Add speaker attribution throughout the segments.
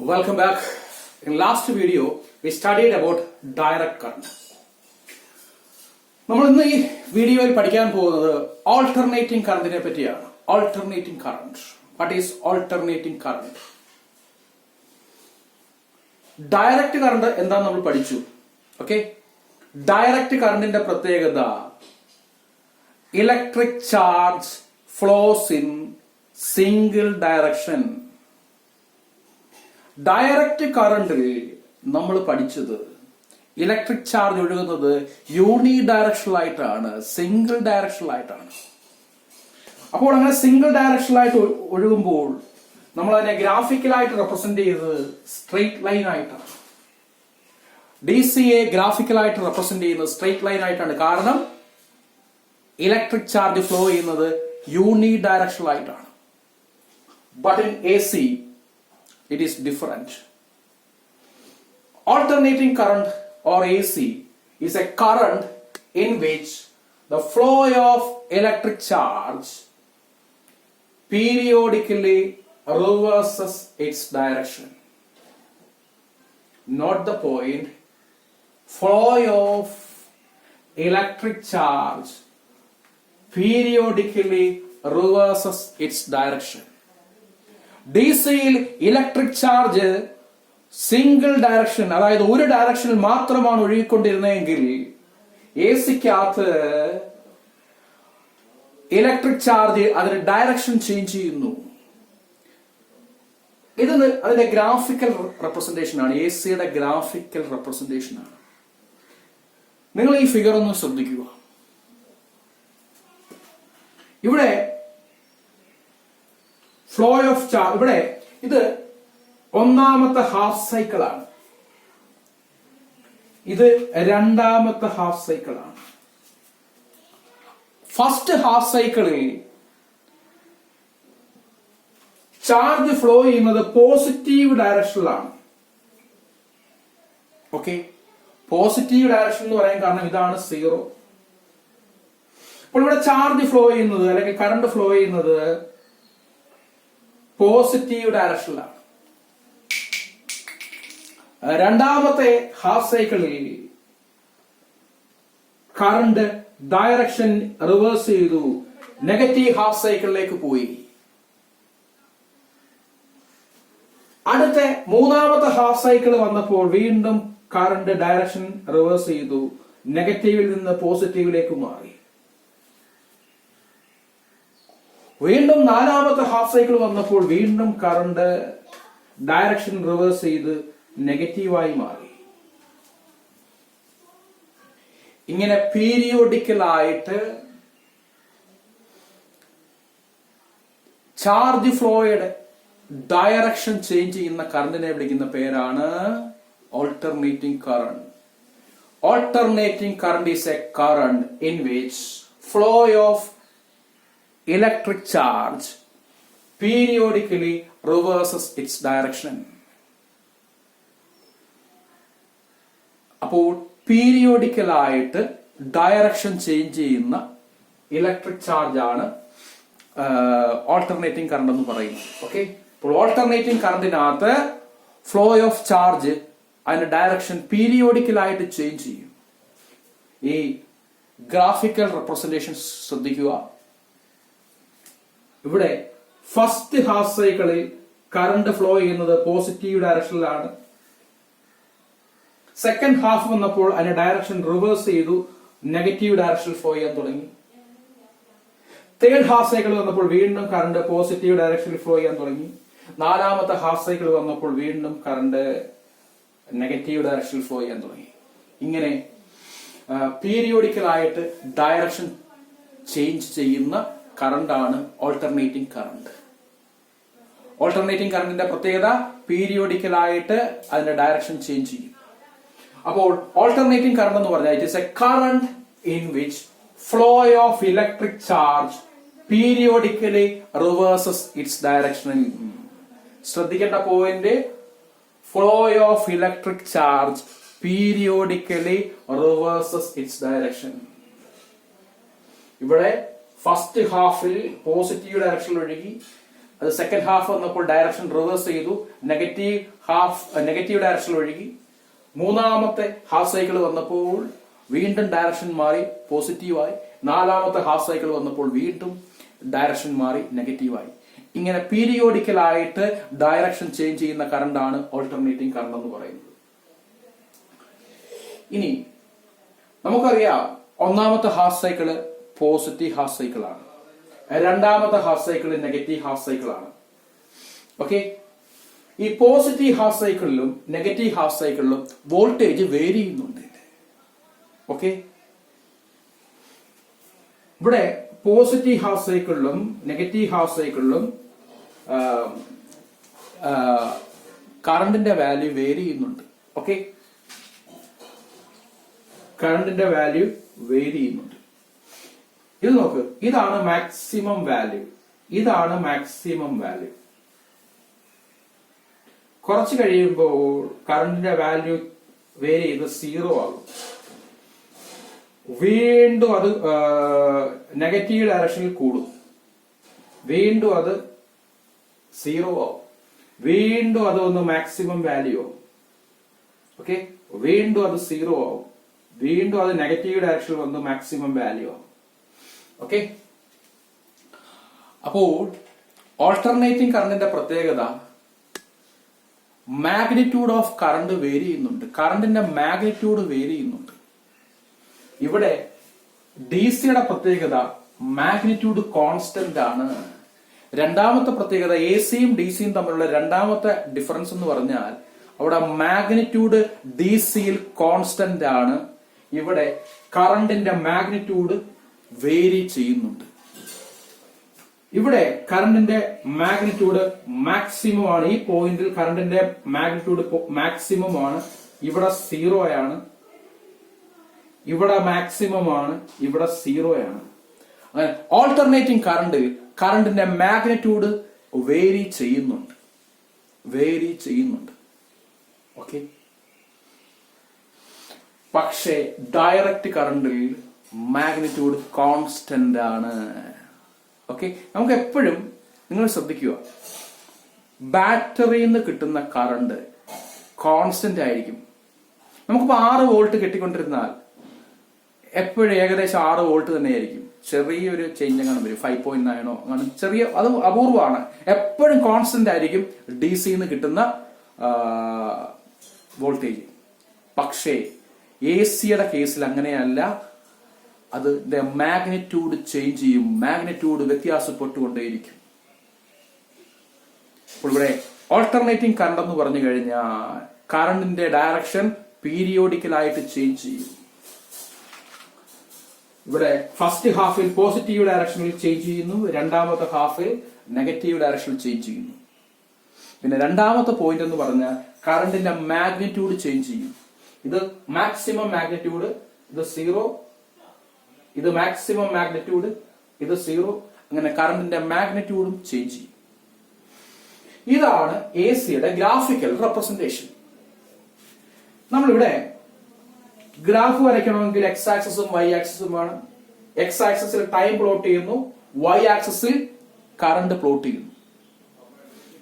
Speaker 1: Welcome back. In last video, we studied about direct current. നമ്മൾ ഇന്ന് ഈ വീഡിയോയിൽ പഠിക്കാൻ പോകുന്നത് ഓൾട്ടർനേറ്റിംഗ് കറന്റിനെ പറ്റിയാണ്. Alternating current. What is alternating current? Direct current എന്താന്ന് നമ്മൾ പഠിച്ചു. ഓക്കെ, ഡയറക്റ്റ് കറന്റിന്റെ പ്രത്യേകത electric charge flows in single direction. Direct കറണ്ടിൽ നമ്മൾ പഠിച്ചത് ഇലക്ട്രിക് ചാർജ് ഒഴുകുന്നത് യൂണി ഡയറക്ഷനിലായിട്ടാണ്, സിംഗിൾ ഡയറക്ഷനിലായിട്ടാണ്. അപ്പോൾ അങ്ങനെ സിംഗിൾ ഡയറക്ഷനിലായിട്ട് ഒഴുകുമ്പോൾ നമ്മൾ അതിനെ ഗ്രാഫിക്കലായിട്ട് റെപ്രസെന്റ് ചെയ്തത് സ്ട്രെയിറ്റ് ലൈൻ ആയിട്ടാണ്. DC-യെ ഗ്രാഫിക്കലായിട്ട് റെപ്രസെന്റ് ചെയ്യുന്നത് സ്ട്രെയിറ്റ് ലൈൻ ആയിട്ടാണ്. കാരണം ഇലക്ട്രിക് ചാർജ് ഫ്ലോ ചെയ്യുന്നത് യൂണി ഡയറക്ഷനിലായിട്ടാണ്. But in AC it is different. Alternating current or AC is a current in which the flow of electric charge periodically reverses its direction. Note the point. Flow of electric charge periodically reverses its direction. DC-യിൽ electric charge single direction, അതായത് ഒരു ഡയറക്ഷനിൽ മാത്രമാണ് ഒഴുകിക്കൊണ്ടിരുന്നതെങ്കിൽ AC-ക്കകത്ത് electric charge അതിന് direction change ചെയ്യുന്നു. ഇത് അതിന്റെ ഗ്രാഫിക്കൽ റെപ്രസെന്റേഷൻ ആണ്. AC-യുടെ ഗ്രാഫിക്കൽ റെപ്രസെന്റേഷൻ ആണ്. നിങ്ങൾ ഈ ഫിഗർ ഒന്ന് ശ്രദ്ധിക്കുക. ഇവിടെ ഫ്ലോ ഓഫ് ചാർജ്, ഇവിടെ ഇത് ഒന്നാമത്തെ ഹാഫ് സൈക്കിൾ ആണ്, ഇത് രണ്ടാമത്തെ ഹാഫ് സൈക്കിൾ ആണ്. ഫസ്റ്റ് ഹാഫ് സൈക്കിളിൽ ചാർജ് ഫ്ലോ ചെയ്യുന്നത് പോസിറ്റീവ് ഡയറക്ഷനിലാണ്. ഓക്കെ, പോസിറ്റീവ് ഡയറക്ഷൻ എന്ന് പറയാൻ കാരണം ഇതാണ് 0. അപ്പോൾ ഇവിടെ ചാർജ് ഫ്ലോ ചെയ്യുന്നത് അല്ലെങ്കിൽ കറണ്ട് ഫ്ലോ ചെയ്യുന്നത് പോസിറ്റീവ് ഡയറക്ഷനിലാണ്. രണ്ടാമത്തെ ഹാഫ് സൈക്കിളിൽ കറണ്ട് ഡയറക്ഷൻ റിവേഴ്സ് ചെയ്തു, നെഗറ്റീവ് ഹാഫ് സൈക്കിളിലേക്ക് പോയി. അടുത്ത മൂന്നാമത്തെ ഹാഫ് സൈക്കിൾ വന്നപ്പോൾ വീണ്ടും കറണ്ട് ഡയറക്ഷൻ റിവേഴ്സ് ചെയ്തു, നെഗറ്റീവിൽ നിന്ന് പോസിറ്റീവിലേക്ക് മാറി. വീണ്ടും നാലാമത്തെ ഹാഫ് സൈക്കിൾ വന്നപ്പോൾ വീണ്ടും കറണ്ട് ഡയറക്ഷൻ റിവേഴ്സ് ചെയ്ത് നെഗറ്റീവായി മാറി. ഇങ്ങനെ പീരിയോഡിക്കലായിട്ട് ചാർജ് ഫ്ലോയുടെ ഡയറക്ഷൻ ചേഞ്ച് ചെയ്യുന്ന കറണ്ടിനെ വിളിക്കുന്ന പേരാണ് alternating current. Alternating current is a current in which flow of electric charge periodically reverses its direction. അപ്പോൾ പീരിയോഡിക്കലായിട്ട് ഡയറക്ഷൻ ചേഞ്ച് ചെയ്യുന്ന ഇലക്ട്രിക് ചാർജ് ആണ് ഓൾട്ടർനേറ്റിംഗ് കറണ്ട് എന്ന് പറയുന്നത്. ഓക്കെ, അപ്പോൾ ഓൾട്ടർനേറ്റിംഗ് കറണ്ടിനകത്ത് ഫ്ലോ ഓഫ് ചാർജ് അതിന്റെ ഡയറക്ഷൻ പീരിയോഡിക്കലായിട്ട് ചേഞ്ച് ചെയ്യും. ഈ ഗ്രാഫിക്കൽ റെപ്രസെന്റേഷൻ ശ്രദ്ധിക്കുക. ഇവിടെ ഫസ്റ്റ് ഹാഫ് സൈക്കിളിൽ കറണ്ട് ഫ്ലോ ചെയ്യുന്നത് പോസിറ്റീവ് ഡയറക്ഷനിലാണ്. സെക്കൻഡ് ഹാഫ് വന്നപ്പോൾ അതിന്റെ ഡയറക്ഷൻ റിവേഴ്സ് ചെയ്തു, നെഗറ്റീവ് ഡയറക്ഷനിൽ ഫ്ലോ ചെയ്യാൻ തുടങ്ങി. തേർഡ് ഹാഫ് സൈക്കിൾ വന്നപ്പോൾ വീണ്ടും കറണ്ട് പോസിറ്റീവ് ഡയറക്ഷനിൽ ഫ്ലോ ചെയ്യാൻ തുടങ്ങി. നാലാമത്തെ ഹാഫ് സൈക്കിൾ വന്നപ്പോൾ വീണ്ടും കറണ്ട് നെഗറ്റീവ് ഡയറക്ഷനിൽ ഫ്ലോ ചെയ്യാൻ തുടങ്ങി. ഇങ്ങനെ പീരിയോഡിക്കലായിട്ട് ഡയറക്ഷൻ ചേഞ്ച് ചെയ്യുന്ന കറണ്ടാണ് ഓൾട്ടർനേറ്റിംഗ് കറണ്ട്. ഓൾട്ടർനേറ്റിംഗ് കറണ്ടിന്റെ പ്രത്യേകത പീരിയോഡിക്കലായിട്ട് അതിന്റെ ഡയറക്ഷൻ ചേഞ്ച് ചെയ്യും. അപ്പോൾ ഓൾട്ടർനേറ്റിംഗ് കറണ്ട് എന്ന് പറഞ്ഞാൽ it is a current in which flow of electric charge periodically reverses its direction. ശ്രദ്ധിക്കേണ്ട point, flow of electric charge periodically reverses its direction. ഇവിടെ ഫസ്റ്റ് ഹാഫിൽ പോസിറ്റീവ് ഡയറക്ഷനിൽ ഒഴുകി, അത് സെക്കൻഡ് ഹാഫ് വന്നപ്പോൾ ഡയറക്ഷൻ റിവേഴ്സ് ചെയ്തു, നെഗറ്റീവ് ഡയറക്ഷൻ ഒഴുകി. മൂന്നാമത്തെ ഹാഫ് സൈക്കിൾ വന്നപ്പോൾ വീണ്ടും ഡയറക്ഷൻ മാറി പോസിറ്റീവായി. നാലാമത്തെ ഹാഫ് സൈക്കിൾ വന്നപ്പോൾ വീണ്ടും ഡയറക്ഷൻ മാറി നെഗറ്റീവായി. ഇങ്ങനെ പീരിയോഡിക്കലായിട്ട് ഡയറക്ഷൻ ചേഞ്ച് ചെയ്യുന്ന കറണ്ടാണ് ഓൾട്ടർനേറ്റിംഗ് കറണ്ട് എന്ന് പറയുന്നത്. ഇനി നമുക്കറിയാം, ഒന്നാമത്തെ half cycle positive half cycle ആണ്, രണ്ടാമത്തെ half cycle negative half cycle ആണ്. ഓക്കെ, ഈ പോസിറ്റീവ് ഹാഫ് സൈക്കിളിലും നെഗറ്റീവ് ഹാഫ് സൈക്കിളിലും വോൾട്ടേജ് വേരി ചെയ്യുന്നുണ്ട്. ഓക്കെ, ഇവിടെ പോസിറ്റീവ് ഹാഫ് സൈക്കിളിലും നെഗറ്റീവ് ഹാഫ് സൈക്കിളിലും കറണ്ടിന്റെ വാല്യൂ വേരി ചെയ്യുന്നുണ്ട്. ഓക്കെ, കറണ്ടിന്റെ വാല്യൂ വേരി ചെയ്യുന്നുണ്ട്. ഇത് നോക്ക്, ഇതാണ് മാക്സിമം വാല്യൂ, ഇതാണ് മാക്സിമം വാല്യൂ. കുറച്ച് കഴിയുമ്പോൾ കറണ്ടിന്റെ വാല്യൂ വേരി ചെയ്ത് 0 ആകും. വീണ്ടും അത് നെഗറ്റീവ് ഡയറക്ഷനിൽ കൂടും, വീണ്ടും അത് 0 ആവും, വീണ്ടും അത് ഒന്ന് മാക്സിമം വാല്യൂ ആവും. ഓക്കെ, വീണ്ടും അത് 0 ആവും, വീണ്ടും അത് നെഗറ്റീവ് ഡയറക്ഷനിൽ വന്ന് മാക്സിമം വാല്യൂ ആവും. ഓക്കെ, അപ്പോൾ ഓൾട്ടർനേറ്റിംഗ് കറണ്ടിന്റെ പ്രത്യേകത മാഗ്നിറ്റ്യൂഡ് ഓഫ് കറണ്ട് വേരി ചെയ്യുന്നുണ്ട്, കറണ്ടിന്റെ മാഗ്നിറ്റ്യൂഡ് വേരി ചെയ്യുന്നുണ്ട്. ഇവിടെ ഡി സിയുടെ പ്രത്യേകത മാഗ്നിറ്റ്യൂഡ് കോൺസ്റ്റന്റ് ആണ്. രണ്ടാമത്തെ പ്രത്യേകത എ സിയും ഡി സിയും തമ്മിലുള്ള രണ്ടാമത്തെ ഡിഫറൻസ് എന്ന് പറഞ്ഞാൽ അവിടെ മാഗ്നിറ്റ്യൂഡ് ഡി സിയിൽ കോൺസ്റ്റന്റ് ആണ്, ഇവിടെ കറണ്ടിന്റെ മാഗ്നിറ്റ്യൂഡ് വേരി ചെയ്യുന്നുണ്ട്. ഇവിടെ കറണ്ടിന്റെ മാഗ്നിറ്റ്യൂഡ് മാക്സിമം ആണ്, ഈ പോയിന്റിൽ കറണ്ടിന്റെ മാഗ്നിറ്റ്യൂഡ് മാക്സിമം ആണ്, ഇവിടെ 0 ആണ്, ഇവിടെ മാക്സിമം ആണ്, ഇവിടെ 0 ആണ്. അങ്ങനെ ഓൾട്ടർനേറ്റിംഗ് കറണ്ടിൽ കറണ്ടിന്റെ മാഗ്നിറ്റ്യൂഡ് വേരി ചെയ്യുന്നുണ്ട്, വേരി ചെയ്യുന്നുണ്ട്. ഓക്കെ, പക്ഷേ ഡയറക്റ്റ് കറണ്ടിൽ മാഗ്നിറ്റ്യൂഡ് കോൺസ്റ്റന്റ് ആണ്. ഓക്കെ, നമുക്ക് എപ്പോഴും നിങ്ങൾ ശ്രദ്ധിക്കുക, ബാറ്ററിയിൽ നിന്ന് കിട്ടുന്ന കറണ്ട് കോൺസ്റ്റന്റ് ആയിരിക്കും. നമുക്കിപ്പോ 6 വോൾട്ട് കിട്ടിക്കൊണ്ടിരുന്നാൽ എപ്പോഴും ഏകദേശം 6 വോൾട്ട് തന്നെയായിരിക്കും. ചെറിയൊരു ചേഞ്ച് അങ്ങനെ വരും, 5.9 അങ്ങനെ ചെറിയ, അത് അപൂർവമാണ്. എപ്പോഴും കോൺസ്റ്റന്റ് ആയിരിക്കും ഡി സിന്ന് കിട്ടുന്ന വോൾട്ടേജ്. പക്ഷേ എ സിയുടെ കേസിൽ അങ്ങനെയല്ല, അതിന്റെ മാഗ്നിറ്റ്യൂഡ് ചേഞ്ച് ചെയ്യും, മാഗ്നിറ്റ്യൂഡ് വ്യത്യാസപ്പെട്ടുകൊണ്ടേയിരിക്കും. അപ്പോൾ ഇവിടെ ഓൾട്ടർനേറ്റിംഗ് കറണ്ട് എന്ന് പറഞ്ഞു കഴിഞ്ഞാൽ കറണ്ടിന്റെ ഡയറക്ഷൻ പീരിയോഡിക്കലായിട്ട് ചേഞ്ച് ചെയ്യും. ഇവിടെ ഫസ്റ്റ് ഹാഫിൽ പോസിറ്റീവ് ഡയറക്ഷനിൽ ചേഞ്ച് ചെയ്യുന്നു, രണ്ടാമത്തെ ഹാഫിൽ നെഗറ്റീവ് ഡയറക്ഷനിൽ ചേഞ്ച് ചെയ്യുന്നു. പിന്നെ രണ്ടാമത്തെ പോയിന്റ് എന്ന് പറഞ്ഞാൽ കറണ്ടിന്റെ മാഗ്നിറ്റ്യൂഡ് ചേഞ്ച് ചെയ്യും. ഇത് മാക്സിമം മാഗ്നിറ്റ്യൂഡ്, ഇത് 0, ഇത് മാക്സിമം മാഗ്നിറ്റ്യൂഡ്, ഇത് 0, അങ്ങനെ കറണ്ടിന്റെ മാഗ്നിറ്റ്യൂഡും ചേഞ്ച് ചെയ്യും. ഇതാണ് എ സിയുടെ ഗ്രാഫിക്കൽ റെപ്രസെന്റേഷൻ. നമ്മളിവിടെ ഗ്രാഫ് വരയ്ക്കണമെങ്കിൽ എക്സ് ആക്സിസും വൈ ആക്സിസും വേണം. എക്സ് ആക്സിസിൽ ടൈം പ്ലോട്ട് ചെയ്യുന്നു, വൈ ആക്സിസിൽ കറണ്ട് പ്ലോട്ട് ചെയ്യുന്നു.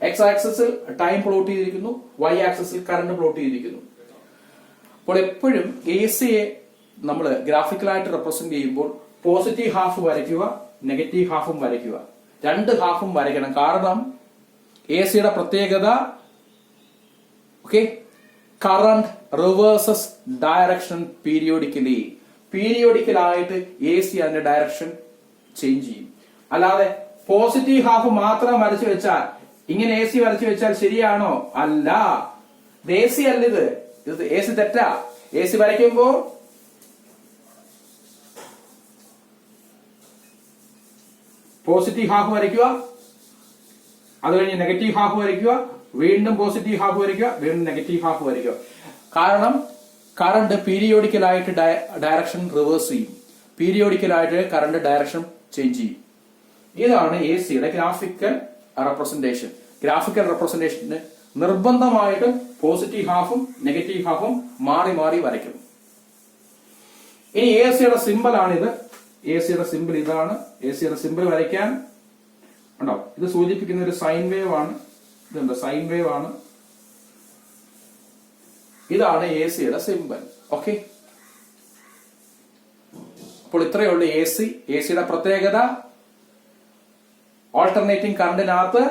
Speaker 1: എക്സ് ആക്സിസിൽ ടൈം പ്ലോട്ട് ചെയ്തിരിക്കുന്നു, വൈ ആക്സിസിൽ കറണ്ട് പ്ലോട്ട് ചെയ്തിരിക്കുന്നു. അപ്പോൾ എപ്പോഴും എ സിയെ നമ്മൾ ഗ്രാഫിക്കലായിട്ട് റെപ്രസെന്റ് ചെയ്യുമ്പോൾ പോസിറ്റീവ് ഹാഫ് വരയ്ക്കുക, നെഗറ്റീവ് ഹാഫും വരയ്ക്കുക, രണ്ട് ഹാഫും വരയ്ക്കണം. കാരണം എ സിയുടെ പ്രത്യേകത, okay, current reverses direction periodically. പീരിയോഡിക്കലായിട്ട് എ സി അതിന്റെ ഡയറക്ഷൻ ചേഞ്ച് ചെയ്യും. അല്ലാതെ പോസിറ്റീവ് ഹാഫ് മാത്രം വരച്ചു വെച്ചാൽ, ഇങ്ങനെ എ സി വരച്ചു വെച്ചാൽ ശരിയാണോ? അല്ല, ഇത് എ സി അല്ല, ഇത് എ സി തെറ്റാ. എ സി വരയ്ക്കുമ്പോ പോസിറ്റീവ് ഹാഫ് വരയ്ക്കുക, അത് കഴിഞ്ഞ് നെഗറ്റീവ് ഹാഫ് വരയ്ക്കുക, വീണ്ടും പോസിറ്റീവ് ഹാഫ് വരയ്ക്കുക, വീണ്ടും നെഗറ്റീവ് ഹാഫ് വരയ്ക്കുക. കാരണം കറണ്ട് പീരിയോഡിക്കലായിട്ട് ഡയറക്ഷൻ റിവേഴ്സ് ചെയ്യും, പീരിയോഡിക്കലായിട്ട് കറണ്ട് ഡയറക്ഷൻ ചേഞ്ച് ചെയ്യും. ഇതാണ് എ സിയുടെ ഗ്രാഫിക്കൽ റെപ്രസെന്റേഷൻ. ഗ്രാഫിക്കൽ റെപ്രസെന്റേഷന് നിർബന്ധമായിട്ടും പോസിറ്റീവ് ഹാഫും നെഗറ്റീവ് ഹാഫും മാറി മാറി വരയ്ക്കണം. ഇനി എ സിയുടെ സിമ്പിൾ ആണിത്. എ സിയുടെ സിമ്പിൾ ഇതാണ്. എ സിയുടെ സിമ്പിൾ വരയ്ക്കാൻ ഉണ്ടോ? ഇത് സൂചിപ്പിക്കുന്ന ഒരു സൈൻ വേവ് ആണ്. ഇതെന്താ? സൈൻ വേവ് ആണ്. ഇതാണ് എ സിയുടെ സിമ്പൽ. ഓക്കെ, അപ്പോൾ ഇത്രയേ ഉള്ളൂ എ സി. എ സിയുടെ പ്രത്യേകത, ഓൾട്ടർനേറ്റിംഗ് കറണ്ടിനകത്ത്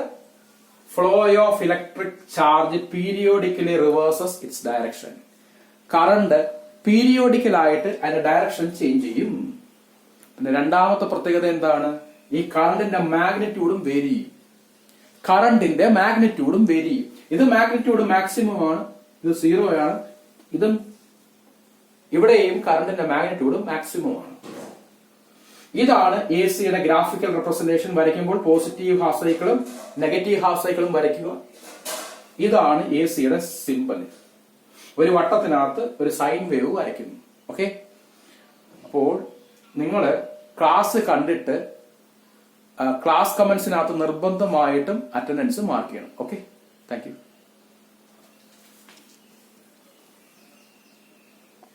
Speaker 1: flow of electric charge periodically reverses its direction. Current പീരിയോഡിക്കലായിട്ട് അതിന്റെ ഡയറക്ഷൻ ചേഞ്ച് ചെയ്യും. പിന്നെ രണ്ടാമത്തെ പ്രത്യേകത എന്താണ്? ഈ കറണ്ടിന്റെ മാഗ്നിറ്റ്യൂഡും വേരി ചെയ്യും. കറണ്ടിന്റെ മാഗ്നിറ്റ്യൂഡും വേരി ചെയ്യും. ഇത് മാഗ്നിറ്റ്യൂഡ് മാക്സിമം ആണ്, ഇത് 0 ആണ്. ഇതും ഇവിടെയും കറണ്ടിന്റെ മാഗ്നിറ്റ്യൂഡും മാക്സിമം ആണ്. ഇതാണ് എ സിയുടെ ഗ്രാഫിക്കൽ റെപ്രസെന്റേഷൻ. വരയ്ക്കുമ്പോൾ പോസിറ്റീവ് ഹാഫ് സൈക്കിളും നെഗറ്റീവ് ഹാഫ് സൈക്കിളും വരയ്ക്കുക. ഇതാണ് എ സിയുടെ സിമ്പൽ. ഒരു വട്ടത്തിനകത്ത് ഒരു സൈൻ വേവ് വരയ്ക്കുന്നു. ഓക്കെ, അപ്പോൾ നിങ്ങൾ ക്ലാസ് കണ്ടിട്ട് ക്ലാസ് കമന്റ്സിനകത്ത് നിർബന്ധമായിട്ടും അറ്റൻഡൻസ് മാർക്ക് ചെയ്യണം. Okay, thank you.